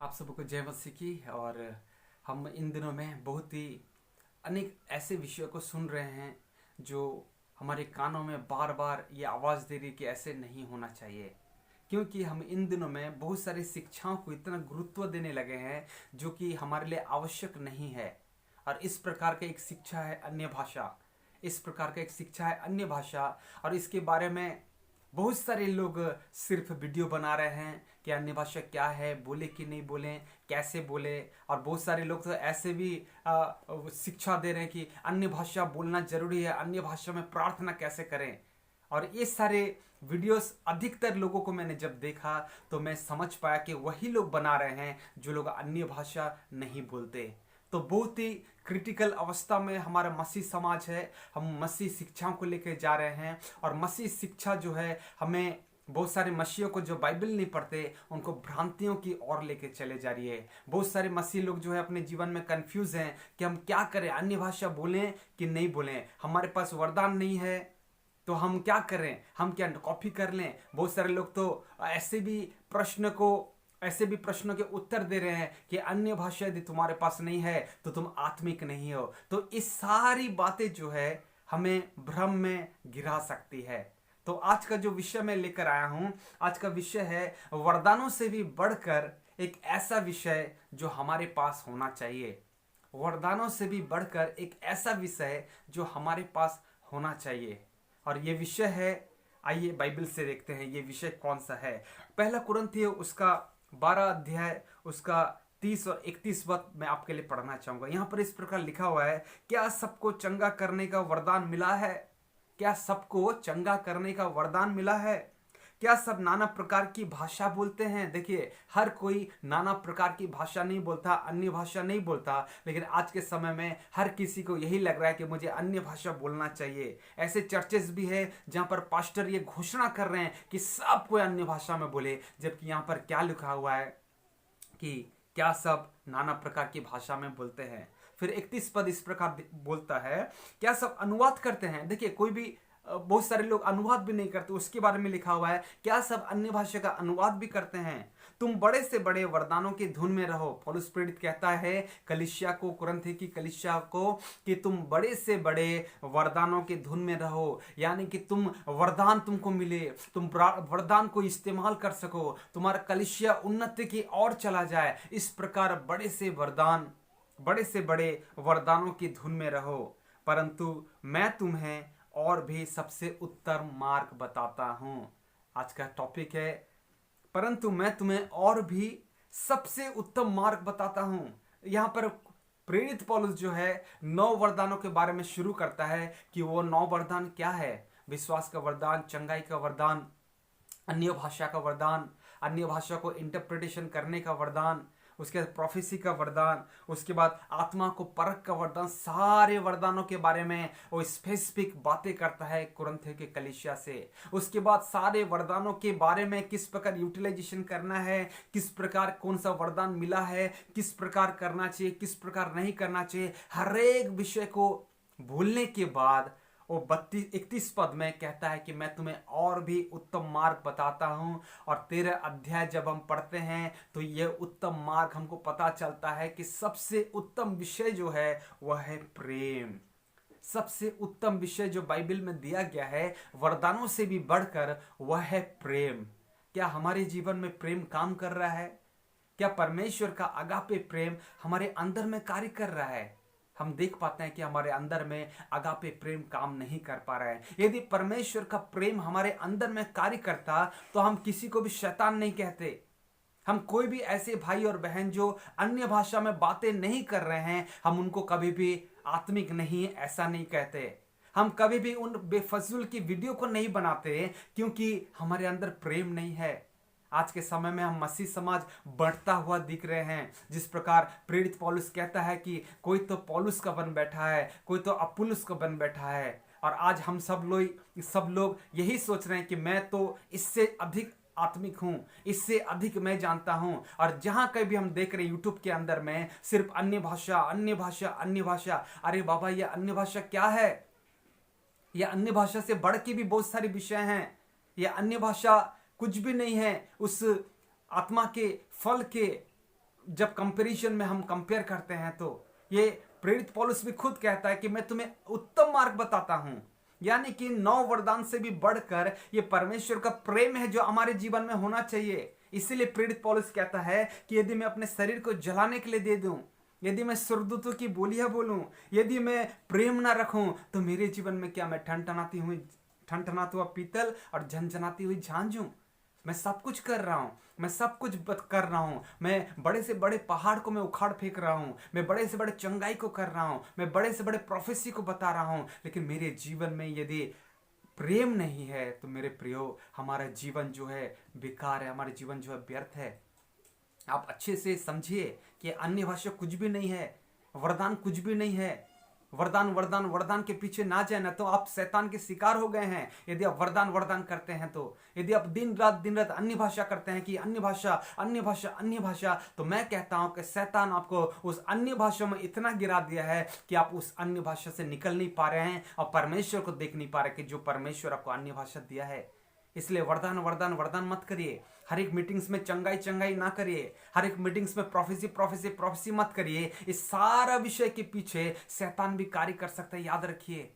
आप सबको जय मसीह की। और हम इन दिनों में बहुत ही अनेक ऐसे विषयों को सुन रहे हैं जो हमारे कानों में बार बार ये आवाज़ दे रही कि ऐसे नहीं होना चाहिए। क्योंकि हम इन दिनों में बहुत सारी शिक्षाओं को इतना गुरुत्व देने लगे हैं जो कि हमारे लिए आवश्यक नहीं है। और इस प्रकार का एक शिक्षा है अन्य भाषा। इस प्रकार का एक शिक्षा है अन्य भाषा। और इसके बारे में बहुत सारे लोग सिर्फ वीडियो बना रहे हैं कि अन्य भाषा क्या है, बोले कि नहीं बोले, कैसे बोले। और बहुत सारे लोग तो ऐसे भी शिक्षा दे रहे हैं कि अन्य भाषा बोलना जरूरी है, अन्य भाषा में प्रार्थना कैसे करें। और ये सारे वीडियोस अधिकतर लोगों को मैंने जब देखा तो मैं समझ पाया कि वही लोग बना रहे हैं जो लोग अन्य भाषा नहीं बोलते। तो बहुत ही क्रिटिकल अवस्था में हमारा मसीह समाज है। हम मसीह शिक्षाओं को लेकर जा रहे हैं और मसीह शिक्षा जो है हमें बहुत सारे मसीहियों को जो बाइबल नहीं पढ़ते उनको भ्रांतियों की ओर लेके चले जा रही है। बहुत सारे मसीह लोग जो है अपने जीवन में कंफ्यूज हैं कि हम क्या करें, अन्य भाषा बोलें कि नहीं बोलें। हमारे पास वरदान नहीं है तो हम क्या करें, हम क्या कॉपी कर लें। बहुत सारे लोग तो ऐसे भी प्रश्नों के उत्तर दे रहे हैं कि अन्य भाषा यदि तुम्हारे पास नहीं है तो तुम आत्मिक नहीं हो। तो इस सारी बातें जो है हमें भ्रम में गिरा सकती है। तो आज का जो विषय मैं लेकर आया हूं, आज का विषय है वरदानों से भी बढ़कर एक ऐसा विषय जो हमारे पास होना चाहिए। वरदानों से भी बढ़कर एक ऐसा विषय जो हमारे पास होना चाहिए। और ये विषय है, आइए बाइबल से देखते हैं ये विषय कौन सा है। पहला कुरिन्थियों उसका 12 अध्याय उसका 30 और 31 पद मैं आपके लिए पढ़ना चाहूंगा। यहां पर इस प्रकार लिखा हुआ है, क्या सबको चंगा करने का वरदान मिला है? क्या सबको चंगा करने का वरदान मिला है? क्या सब नाना प्रकार की भाषा बोलते हैं? देखिए, हर कोई नाना प्रकार की भाषा नहीं बोलता, अन्य भाषा नहीं बोलता। लेकिन आज के समय में हर किसी को यही लग रहा है कि मुझे अन्य भाषा बोलना चाहिए। ऐसे चर्चेस भी है जहां पर पास्टर ये घोषणा कर रहे हैं कि सब कोई अन्य भाषा में बोले, जबकि यहां पर क्या लिखा हुआ है कि क्या सब नाना प्रकार की भाषा में बोलते हैं। फिर 31 पद इस प्रकार बोलता है, क्या सब अनुवाद करते हैं? देखिए, कोई भी बहुत सारे लोग अनुवाद भी नहीं करते, उसके बारे में लिखा हुआ है, क्या सब अन्य भाषा का अनुवाद भी करते हैं? तुम बड़े से बड़े वरदानों की धुन में रहो। पौलुस प्रेरित कहता है कलीसिया को, कुरिन्थ की कलीसिया को, कि तुम बड़े से बड़े वरदानों की धुन में रहो। यानी कि तुम वरदान तुमको मिले, तुम वरदान को इस्तेमाल कर सको, तुम्हारा कलीसिया उन्नति की ओर चला जाए। इस प्रकार बड़े से बड़े वरदानों की धुन में रहो। परंतु मैं तुम्हें और भी सबसे उत्तम मार्ग बताता हूं। आज का टॉपिक है, परंतु मैं तुम्हें और भी सबसे उत्तम मार्ग बताता हूं। यहां पर प्रेरित पौलुस जो है 9 वरदानों के बारे में शुरू करता है कि वो 9 वरदान क्या है। विश्वास का वरदान, चंगाई का वरदान, अन्य भाषा का वरदान, अन्य भाषा को इंटरप्रिटेशन करने का वरदान, उसके बाद प्रोफेसी का वरदान, उसके बाद आत्मा को परख का वरदान। सारे वरदानों के बारे में वो स्पेसिफिक बातें करता है कुरिन्थ के कलीसिया से। उसके बाद सारे वरदानों के बारे में किस प्रकार यूटिलाइजेशन करना है, किस प्रकार कौन सा वरदान मिला है, किस प्रकार करना चाहिए, किस प्रकार नहीं करना चाहिए, हर एक विषय को भूलने के बाद वो 31 पद में कहता है कि मैं तुम्हें और भी उत्तम मार्ग बताता हूं। और 13 अध्याय जब हम पढ़ते हैं तो यह उत्तम मार्ग हमको पता चलता है कि सबसे उत्तम विषय जो है वह है प्रेम। सबसे उत्तम विषय जो बाइबल में दिया गया है वरदानों से भी बढ़कर वह है प्रेम। क्या हमारे जीवन में प्रेम काम कर रहा है? क्या परमेश्वर का अगापे प्रेम हमारे अंदर में कार्य कर रहा है? हम देख पाते हैं कि हमारे अंदर में अगापे प्रेम काम नहीं कर पा रहा है। यदि परमेश्वर का प्रेम हमारे अंदर में कार्य करता तो हम किसी को भी शैतान नहीं कहते। हम कोई भी ऐसे भाई और बहन जो अन्य भाषा में बातें नहीं कर रहे हैं, हम उनको कभी भी आत्मिक नहीं ऐसा नहीं कहते। हम कभी भी उन बेफजूल की वीडियो को नहीं बनाते क्योंकि हमारे अंदर प्रेम नहीं है। आज के समय में हम मसीह समाज बढ़ता हुआ दिख रहे हैं। जिस प्रकार प्रेरित पौलुस कहता है कि कोई तो पौलुस का बन बैठा है, कोई तो अपुल्लोस का बन बैठा है। और आज हम सब लोग यही सोच रहे हैं कि मैं तो इससे अधिक आत्मिक हूं, इससे अधिक मैं जानता हूं। और जहां कहीं भी हम देख रहे हैं यूट्यूब के अंदर में सिर्फ अन्य भाषा, अन्य भाषा, अन्य भाषा। अरे बाबा, ये अन्य भाषा क्या है? यह अन्य भाषा से बढ़ के भी बहुत सारे विषय हैं। यह अन्य भाषा कुछ भी नहीं है उस आत्मा के फल के जब कंपैरिजन में हम कंपेयर करते हैं तो ये प्रेरित पौलुस भी खुद कहता है कि मैं तुम्हें उत्तम मार्ग बताता हूं। यानी कि 9 वरदान से भी बढ़कर ये परमेश्वर का प्रेम है जो हमारे जीवन में होना चाहिए। इसीलिए प्रेरित पौलुस कहता है कि यदि मैं अपने शरीर को जलाने के लिए दे दूं, यदि मैं सुरदूतों की बोलियां बोलूं, यदि मैं प्रेम ना रखूं, तो मेरे जीवन में क्या मैं ठनठनाता हुआ पीतल और झनझनाती हुई झांझ हूं? मैं सब कुछ कर रहा हूं, मैं सब कुछ कर रहा हूं, मैं बड़े से बड़े पहाड़ को मैं उखाड़ फेंक रहा हूं, मैं बड़े से बड़े चंगाई को कर रहा हूं, मैं बड़े से बड़े प्रोफेसी को बता रहा हूं, लेकिन मेरे जीवन में यदि प्रेम नहीं है तो मेरे प्रियो, हमारा जीवन जो है बेकार है, हमारा जीवन जो है व्यर्थ है। आप अच्छे से समझिए कि अन्य भाषा कुछ भी नहीं है, वरदान कुछ भी नहीं है। वरदान वरदान वरदान के पीछे ना जाए, ना तो आप शैतान के शिकार हो गए हैं। यदि आप वरदान वरदान करते हैं तो, यदि आप दिन रात अन्य भाषा करते हैं कि अन्य भाषा अन्य भाषा अन्य भाषा, तो मैं कहता हूं कि शैतान आपको उस अन्य भाषा में इतना गिरा दिया है कि आप उस अन्य भाषा से निकल नहीं पा रहे हैं और परमेश्वर को देख नहीं पा रहे कि जो परमेश्वर आपको अन्य भाषा दिया है। इसलिए वरदान वरदान वरदान मत करिए। हर एक मीटिंग्स में चंगाई चंगाई ना करिए। हर एक मीटिंग्स में प्रोफेसी प्रोफेसी प्रोफेसी मत करिए। इस सारा विषय के पीछे शैतान भी कार्य कर सकता है, याद रखिए।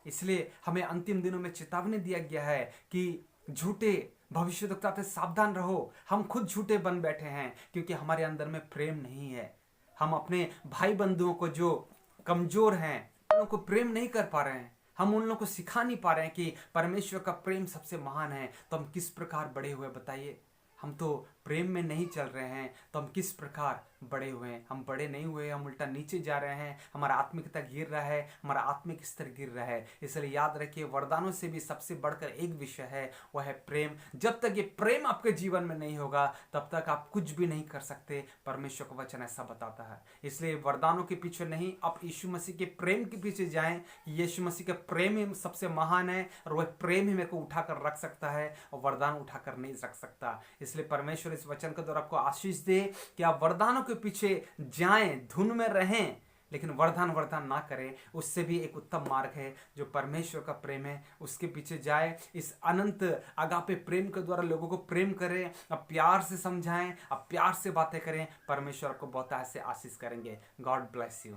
इसलिए हमें अंतिम दिनों में चेतावनी दिया गया है कि झूठे भविष्यवक्ता से सावधान रहो। हम खुद झूठे बन बैठे हैं क्योंकि हमारे अंदर में प्रेम नहीं है। हम अपने भाई बंधुओं को जो कमजोर हैं उन को प्रेम नहीं कर पा रहे हैं। हम उन लोगों को सिखा नहीं पा रहे हैं कि परमेश्वर का प्रेम सबसे महान है। तो हम किस प्रकार बड़े हुए बताइए? हम तो प्रेम में नहीं चल रहे हैं, तो हम किस प्रकार बड़े हुए हैं? हम बड़े नहीं हुए, हम उल्टा नीचे जा रहे हैं। हमारा आत्मिकता गिर रहा है, हमारा आत्मिक स्तर गिर रहा है। इसलिए याद रखिए, वरदानों से भी सबसे बढ़कर एक विषय है, वह है प्रेम। जब तक ये प्रेम आपके जीवन में नहीं होगा तब तक आप कुछ भी नहीं कर सकते। परमेश्वर का वचन ऐसा बताता है। इसलिए वरदानों के पीछे नहीं, आप यीशु मसीह के प्रेम के पीछे जाएं। यीशु मसीह का प्रेम ही सबसे महान है और वह प्रेम ही मेरे को उठाकर रख सकता है और वरदान उठाकर नहीं रख सकता। इसलिए परमेश्वर इस वचन के द्वारा आपको आशीष दे कि आप वरदानों के पीछे जाएं, धुन में रहें, लेकिन वरदान वरदान ना करें। उससे भी एक उत्तम मार्ग है जो परमेश्वर का प्रेम है, उसके पीछे जाए। इस अनंत अगापे प्रेम के द्वारा लोगों को प्रेम करें, अब प्यार से समझाएं, अब प्यार से बातें करें। परमेश्वर को बहुत ऐसे आशीष करेंगे। God bless you.